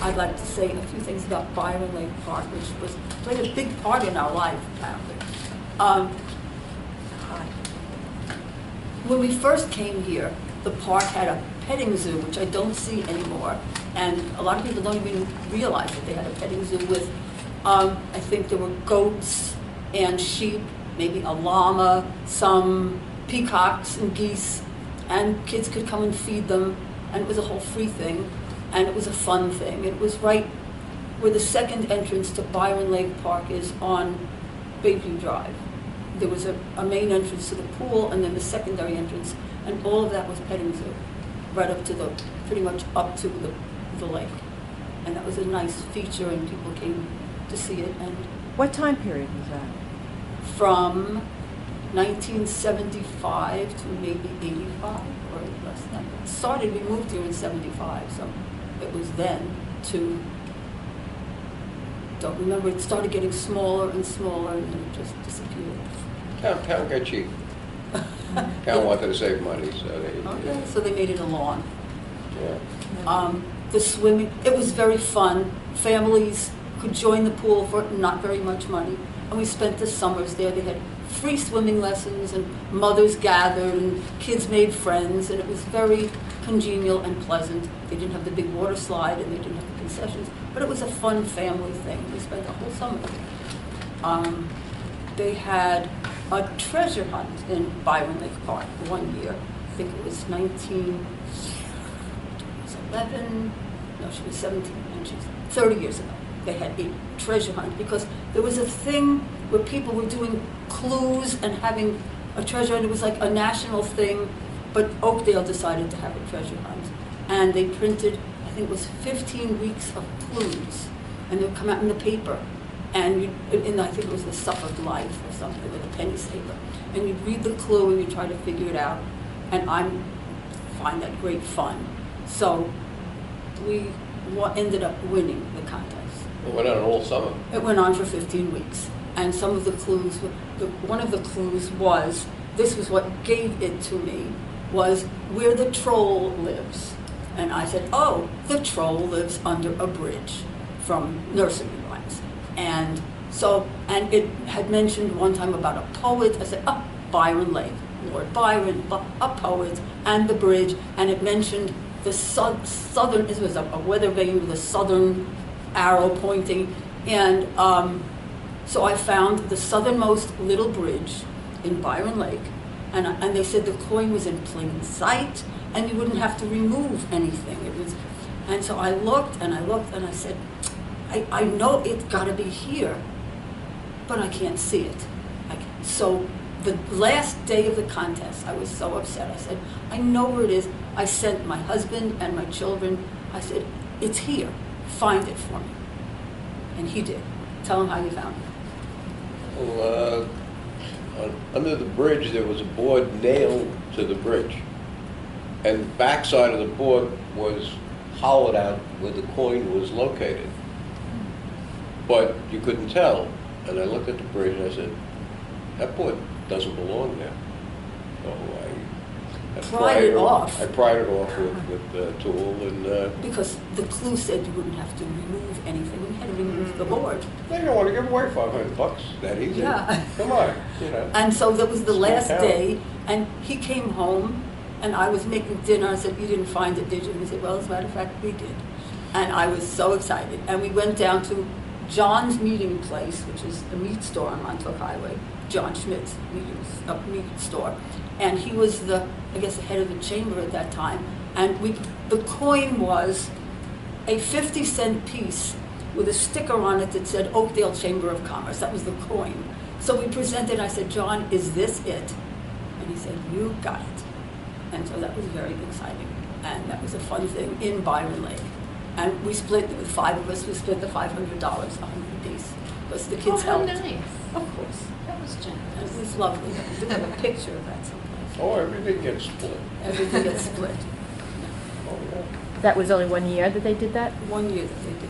I'd like to say a few things about Byron Lake Park, which played a big part in our life, apparently. When we first came here, the park had a petting zoo, which I don't see anymore, and a lot of people don't even realize that they had a petting zoo with, I think there were goats and sheep, maybe a llama, some peacocks and geese, and kids could come and feed them, and it was a whole free thing, and it was a fun thing. It was right where the second entrance to Byron Lake Park is on Bayview Drive. There was a main entrance to the pool and then the secondary entrance, and all of that was petting zoo, right up to pretty much up to the lake. And that was a nice feature, and people came to see it. And what time period was that? From 1975 to maybe 85 or less than that. It started, we moved here in 75, so it was then to, don't remember, it started getting smaller and smaller and then it just disappeared. Town got cheap. Town wanted to save money, so they so they made it a lawn. Yeah. The swimming, it was very fun. Families could join the pool for not very much money. And we spent the summers there. They had free swimming lessons, and mothers gathered, and kids made friends, and it was very congenial and pleasant. They didn't have the big water slide, and they didn't have the concessions, but it was a fun family thing. We spent the whole summer there. They had a treasure hunt in Byron Lake Park one year. I think it was 1911, no, she was 17, and she's 30 years ago. They had a treasure hunt because there was a thing where people were doing clues and having a treasure hunt. It was like a national thing, but Oakdale decided to have a treasure hunt. And they printed, I think it was 15 weeks of clues, and they would come out in the paper. And I think it was the Suffolk Life or something with a penny saver. And you'd read the clue and you'd try to figure it out. And I find that great fun. So we ended up winning the contest. It went on all summer. It went on for 15 weeks. And some of the clues, one of the clues was, this was what gave it to me, was where the troll lives. And I said, oh, the troll lives under a bridge from nursery rhymes. And so, and it had mentioned one time about a poet. I said, oh, Byron Lake, Lord Byron, a poet, and the bridge. And it mentioned the southern, it was a weather vane with a southern arrow pointing. And so I found the southernmost little bridge in Byron Lake. And they said the coin was in plain sight, and you wouldn't have to remove anything. It was, and so I looked, and I said, I know it's got to be here, but I can't see it. So the last day of the contest, I was so upset. I said, I know where it is. I sent my husband and my children. I said, it's here. Find it for me. And he did. Tell him how you found it. Well, under the bridge, there was a board nailed to the bridge. And the backside of the board was hollowed out where the coin was located. But you couldn't tell. And I looked at the bridge and I said, that board doesn't belong there. So I pried it off. I pried it off with the tool. And because the clue said you wouldn't have to remove anything. We had to remove the board. They don't want to give away $500 that easy. Yeah. Come on, you know. And so that was the last day, and he came home, and I was making dinner. I said, you didn't find it, did you? And he said, well, as a matter of fact, we did. And I was so excited. And we went down to John's Meeting Place, which is a meat store on Montauk Highway, John Schmidt's meat store. And he was the head of the chamber at that time. And the coin was a 50-cent piece with a sticker on it that said Oakdale Chamber of Commerce. That was the coin. So we presented, I said, John, is this it? And he said, you got it. And so that was very exciting. And that was a fun thing in Byron Lake. And we split, with 5 of us, we split the $500, 100 apiece. Because the kids helped. Oh, how nice. Of course. That was generous. It was lovely. We did have a picture of that someplace. Oh, everything gets split. Everything gets split. Oh, yeah. That was only 1 year that they did that? 1 year that they did that.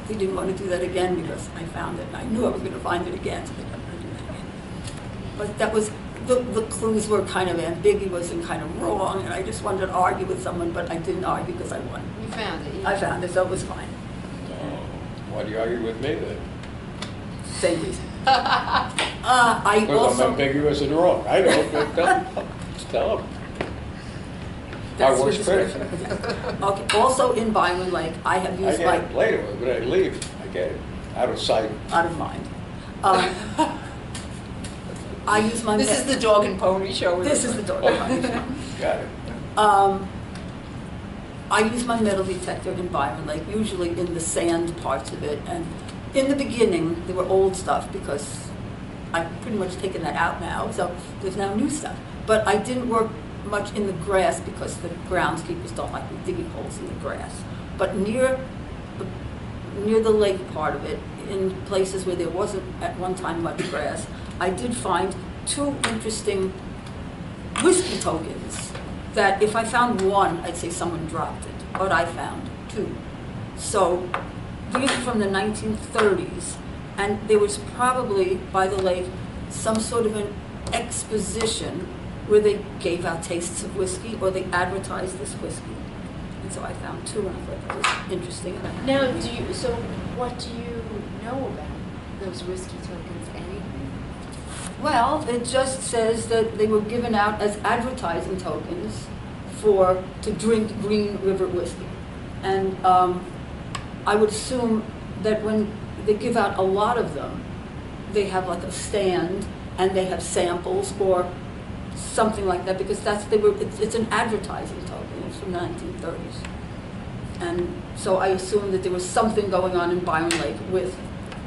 We didn't want to do that again because I found it and I knew I was going to find it again, so they didn't want to do that again. But that was, the clues were kind of ambiguous and kind of wrong, and I just wanted to argue with someone, but I didn't argue because I won. You found it. I found it, so it was fine. Why do you argue with me then? Same reason. I Because I'm also, ambiguous and wrong. I know, but just tell them. that's I with was discretion. Okay, also in Byron Lake, I have I used get it my, later, when I leave, I get it. Out of sight. out of mind. I use my. This is the dog and pony show. This is the dog. Got it. I use my metal detector in Byron Lake, usually in the sand parts of it. And in the beginning, there were old stuff because I've pretty much taken that out now, so there's now new stuff. But I didn't work much in the grass because the groundskeepers don't like me digging holes in the grass. But near the lake part of it, in places where there wasn't at one time much grass, I did find 2 interesting whiskey tokens that if I found one, I'd say someone dropped it, but I found 2. So these are from the 1930s, and there was probably by the lake some sort of an exposition where they gave out tastes of whiskey or they advertised this whiskey. And so I found 2, and I thought that was interesting. Now, so what do you know about those whiskey tokens? Anything? Well, it just says that they were given out as advertising tokens to drink Green River whiskey. And I would assume that when they give out a lot of them, they have like a stand and they have samples or something like that, because it's an advertising token. It's from the 1930s. And so I assume that there was something going on in Byron Lake with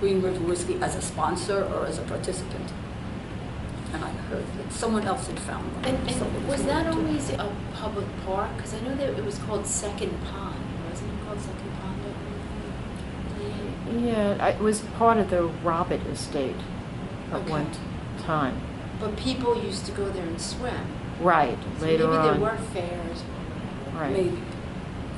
Green River whiskey as a sponsor or as a participant. And I heard that someone else had found one. And was that always a public park? Because I know that it was called Second Pond. Wasn't it called Second Pond? Yeah, it was part of the Robert estate at Okay. one time. But people used to go there and swim. Right, So later maybe on. there were fairs. Right. Maybe,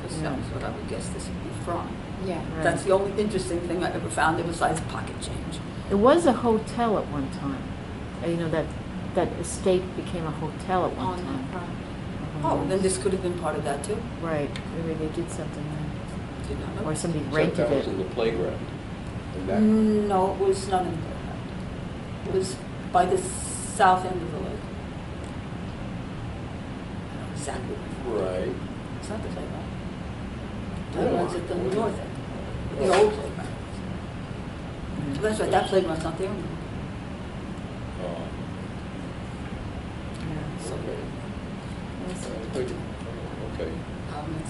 because Yeah. that's what I would guess this would be from. Yeah. Right. That's the only interesting thing I ever found there besides pocket change. It was a hotel at one time. You know, that estate became a hotel at one On time. that property. Oh, then this could have been part of that too? Right, maybe they did something there. Did not know. Or somebody Except rented that was it. in the playground. And that- No, it was not in the playground. It was by the south end of the lake. I know exactly. Right. It's not the playground. No, Playground's at the it wasn't. north end, the old playground. Mm. That's right, that playground's not there anymore. Oh, Yeah. So, okay. let's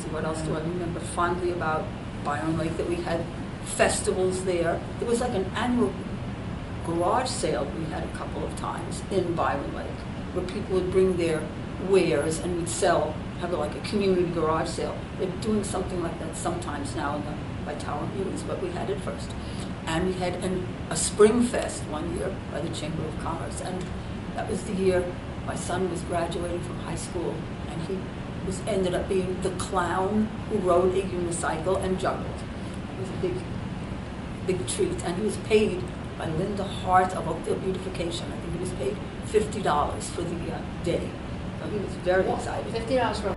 see, what else do I remember fondly about Byron Lake, that we had festivals there. It was like an annual garage sale we had a couple of times in Byron Lake, where people would bring their wares and we'd have like a community garage sale. They're doing something like that sometimes now by Tower Mewings, but we had it first. And we had a spring fest one year by the Chamber of Commerce, and that was the year my son was graduating from high school, and he ended up being the clown who rode a unicycle and juggled. It was a big treat, and he was paid by Linda Hart of Oakdale Beautification. I think he was paid $50 for the day. So he was very excited. $50 for